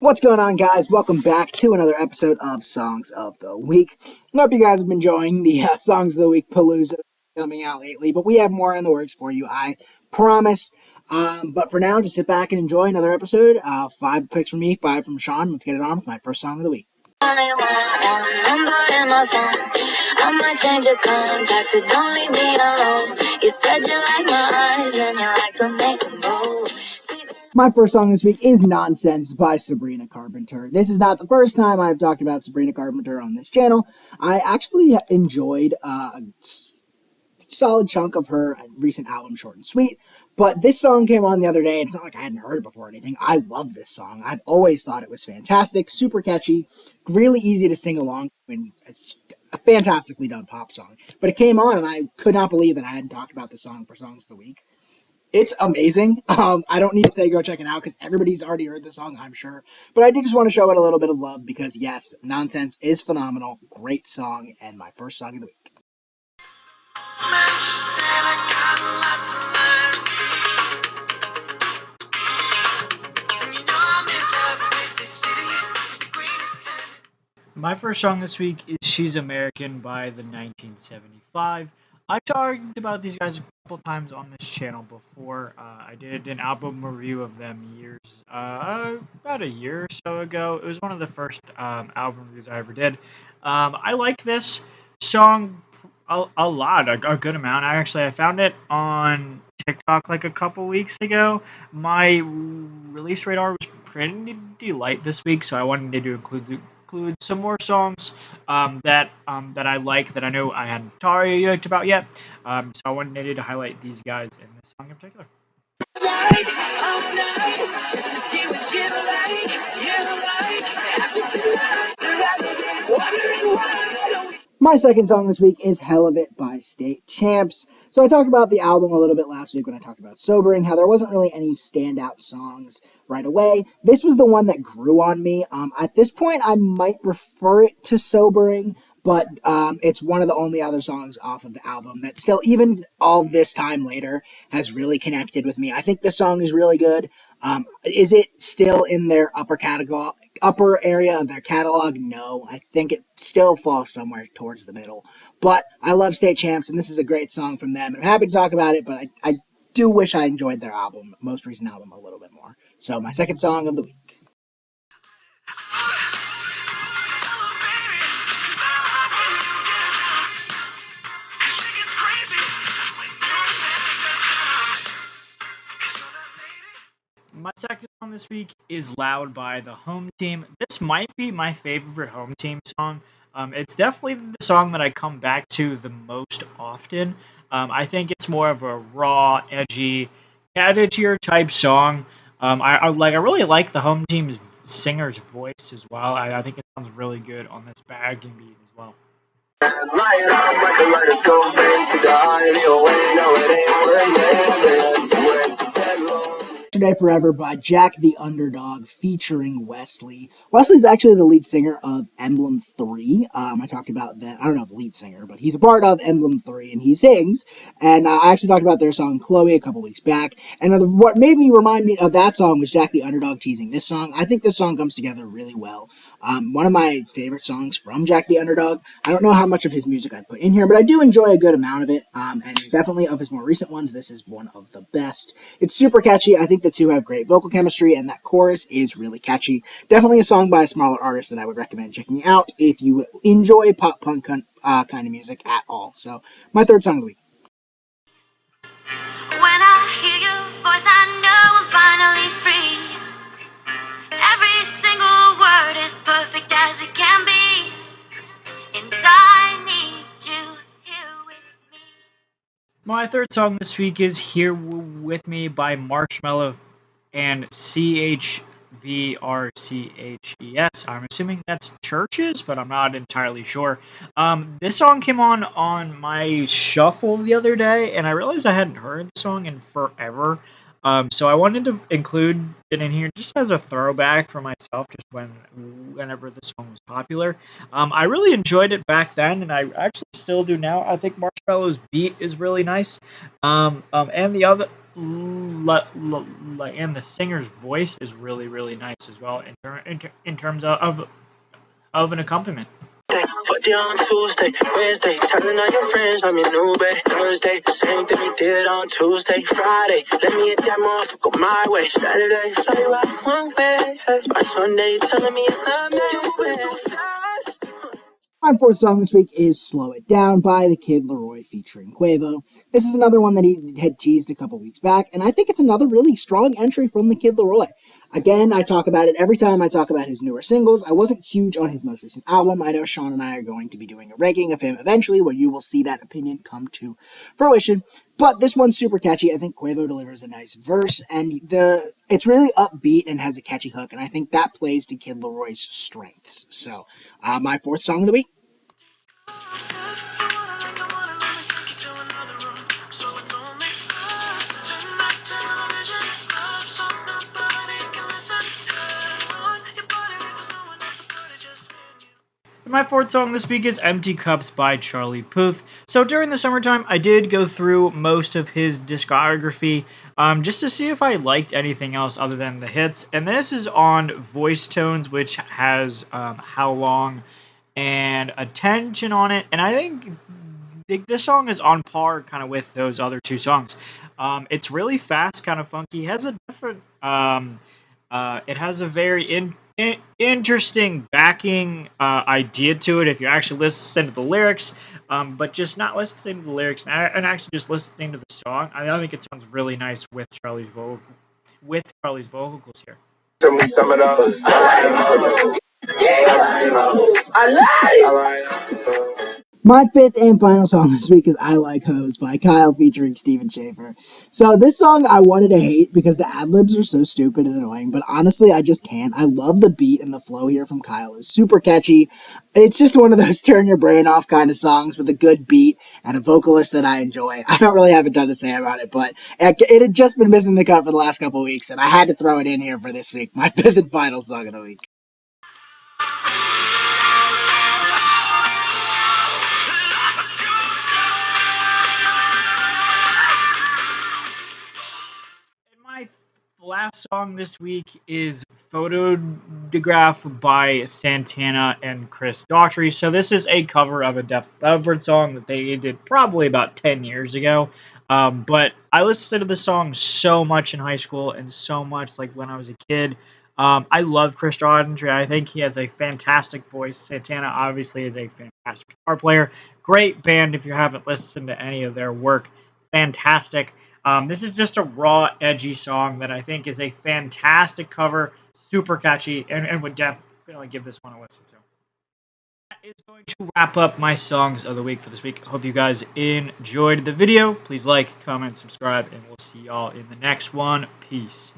What's going on, guys? Welcome back to another episode of Songs of the Week. I hope you guys have been enjoying the Songs of the Week Palooza coming out lately, but we have more in the works for you, I promise. But for now, just sit back and enjoy another episode. 5 picks from me, 5 from Sean. Let's get it on with my first song of the week. I might change your contact, so don't leave me alone. You said you like my eyes and you like to make them roll. My first song this week is Nonsense by Sabrina Carpenter. This is not the first time I've talked about Sabrina Carpenter on this channel. I actually enjoyed a solid chunk of her recent album, Short and Sweet, but this song came on the other day, and it's not like I hadn't heard it before or anything. I love this song. I've always thought it was fantastic, super catchy, really easy to sing along to, and a fantastically done pop song. But it came on, and I could not believe that I hadn't talked about this song for Songs of the Week. It's amazing. I don't need to say go check it out because everybody's already heard the song, I'm sure. But I did just want to show it a little bit of love because, yes, Nonsense is phenomenal. Great song, and my first song of the week. My first song this week is She's American by the 1975. I've talked about these guys a couple times on this channel before. I did an album review of them about a year or so ago. It was one of the first album reviews I ever did. I liked this song a lot, a good amount. I found it on TikTok like a couple weeks ago. My release radar was pretty light this week, so I wanted to include some more songs that I like that I know I hadn't talked about yet. So I wanted to highlight these guys in this song in particular. My second song this week is Hell of It by State Champs. So I talked about the album a little bit last week when I talked about Sobering, how there wasn't really any standout songs right away. This was the one that grew on me. At this point, I might prefer it to Sobering, but it's one of the only other songs off of the album that still, even all this time later, has really connected with me. I think the song is really good. Is it still in their upper area of their catalog? No, I think it still falls somewhere towards the middle. But I love State Champs, and this is a great song from them. I'm happy to talk about it, but I do wish I enjoyed their most recent album, a little bit more. So my second song of the week. My second song this week is Loud by the Home Team. This might be my favorite Home Team song. It's definitely the song that I come back to the most often. I think it's more of a raw, edgy, catchier type song. I really like the Home Team's singer's voice as well. I think it sounds really good on this bagging beat as well. Yesterday Forever by Jack the Underdog featuring Wesley. Wesley's actually the lead singer of Emblem 3. I talked about that. I don't know if lead singer, but he's a part of Emblem 3 and he sings. And I actually talked about their song Chloe a couple weeks back. And what made me remind me of that song was Jack the Underdog teasing this song. I think this song comes together really well. One of my favorite songs from Jack the Underdog. I don't know how much of his music I put in here, but I do enjoy a good amount of it. And definitely of his more recent ones, this is one of the best. It's super catchy. I think the two have great vocal chemistry, and that chorus is really catchy. Definitely a song by a smaller artist that I would recommend checking out if you enjoy pop punk kind of music at all. So, my third song of the week. When I hear your voice, I know I'm finally free. Every single word is perfect as it can be. And I need you here with me. My third song this week is Here With Me by Marshmello and CHVRCHES. I'm assuming that's Churches, but I'm not entirely sure. This song came on my shuffle the other day, and I realized I hadn't heard the song in forever. So I wanted to include it in here just as a throwback for myself, just whenever the song was popular. I really enjoyed it back then, and I actually still do now. I think Marshmello's beat is really nice, and the other. And the singer's voice is really nice as well in terms of an accompaniment. Fuck you on Tuesday, Wednesday, telling all your friends I'm your new bae. Thursday, same thing we did on Tuesday, Friday. Let me hit that motherfucker my way. Saturday, fly you out one way. By Sunday, telling me you love me. You moving so fast. My fourth song this week is Slow It Down by the Kid Laroi featuring Quavo. This is another one that he had teased a couple weeks back, and I think it's another really strong entry from the Kid Laroi. Again, I talk about it every time I talk about his newer singles. I wasn't huge on his most recent album. I know Sean and I are going to be doing a ranking of him eventually, where you will see that opinion come to fruition. But this one's super catchy. I think Quavo delivers a nice verse, and it's really upbeat and has a catchy hook, and I think that plays to Kid Laroi's strengths. So, my fourth song of the week. My fourth song this week is Empty Cups by Charlie Puth. So during the summertime, I did go through most of his discography just to see if I liked anything else other than the hits. And this is on Voice Tones, which has How Long and Attention on it. And I think this song is on par kind of with those other two songs. It's really fast, kind of funky. It has a different... it has a very interesting backing idea to it if you actually listen to the lyrics, but just not listening to the lyrics and actually just listening to the song. I think it sounds really nice with Charlie's vocals here. Tell me some of those. I like. My fifth and final song this week is I Like Hoes by Kyle featuring Steven Schaefer. So this song I wanted to hate because the ad-libs are so stupid and annoying, but honestly I just can't. I love the beat and the flow here from Kyle. It's super catchy. It's just one of those turn your brain off kind of songs with a good beat and a vocalist that I enjoy. I don't really have a ton to say about it, but it had just been missing the cut for the last couple weeks, and I had to throw it in here for this week. My fifth and final song of the week. My last song this week is Photograph by Santana and Chris Daughtry. So this is a cover of a Def Leppard song that they did probably about 10 years ago. But I listened to the song so much in high school and so much like when I was a kid. I love Chris Daughtry. I think he has a fantastic voice. Santana obviously is a fantastic guitar player. Great band if you haven't listened to any of their work. Fantastic. This is just a raw, edgy song that I think is a fantastic cover, super catchy, and would definitely give this one a listen to. That is going to wrap up my songs of the week for this week. I hope you guys enjoyed the video. Please like, comment, subscribe, and we'll see y'all in the next one. Peace.